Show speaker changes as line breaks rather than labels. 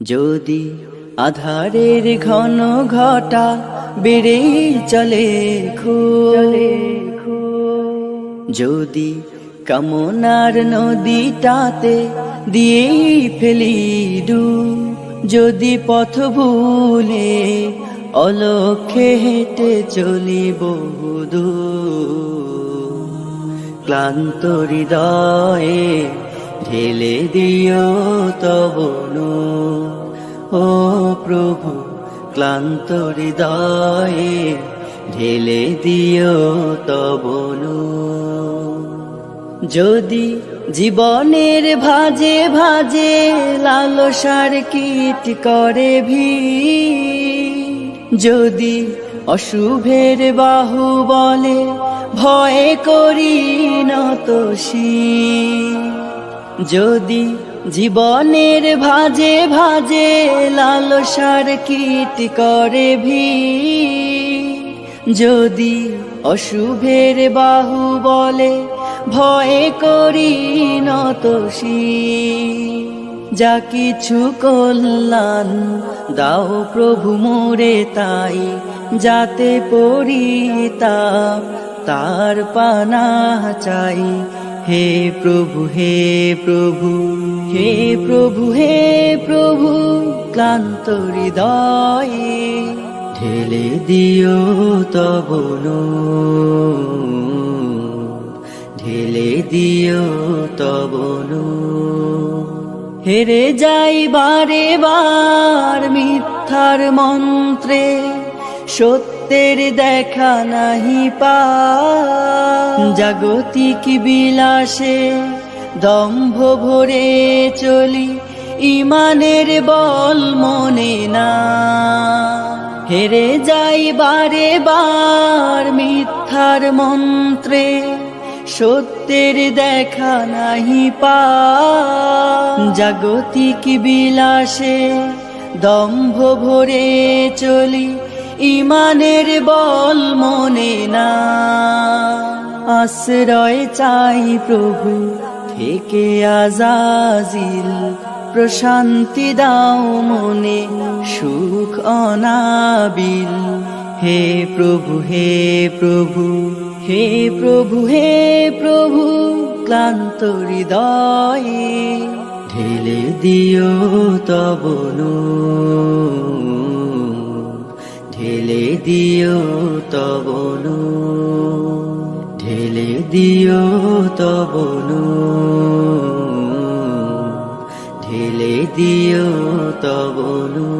যদি আধারের ঘন ঘটা বেড়ে চলে যদি কামনার নদীটাতে দিয়ে ফেলি ডুব, যদি পথ ভুলে অলক্ষ্যে হেঁটে চলি বহুদূর, ক্লান্ত হৃদয়ে ঢেলে দিও তব নূর। ও প্রভু, ক্লান্ত হৃদয়ে ঢেলে দিও তব নূর। যদি জীবনের ভাজে ভাজে লালসার কীট করে ভিড়, যদি অশুভের বাহু বলে ভয় করি নত শির, যদি জীবনের ভাজে ভাজে লালসার কীট করে ভিড়, যদি অশুভের বাহু বলে ভয় করি নত শির, যা কিছু কল্যাণ দাও প্রভু মোরে তাই, যাতে পরিতাপ তার পানাহ চাই। হে প্রভু, হে প্রভু, হে প্রভু, হে প্রভু, ক্লান্ত হৃদয়ে ঢেলে দিও তব নূর, ঢেলে দিও তব নূর। হেরে যাই বারে বার মিথ্যার মন্ত্রে, সত্যের দেখা নাহি পাই, জাগতিক বিলাসে দম্ভ ভরে চলি, ইমানের বল মনে না। হেরে যাই বারে বার মিথ্যার মন্ত্রে, সত্যের দেখা নাহি পাই, জাগতিক বিলাসে দম্ভ ভরে চলি, ইমানের বল মনে না। আশ্রয় চাই প্রভু থেকে আজাজিল, প্রশান্তি দাও মনে সুখ অনাবিল। হে প্রভু, হে প্রভু, হে প্রভু, হে প্রভু, ক্লান্ত হৃদয়ে ঢেলে দিও তব নূর, ঢেলে দিও তব নূর, ঢেলে দিও তব নূর, ঢেলে দিও তব নূর।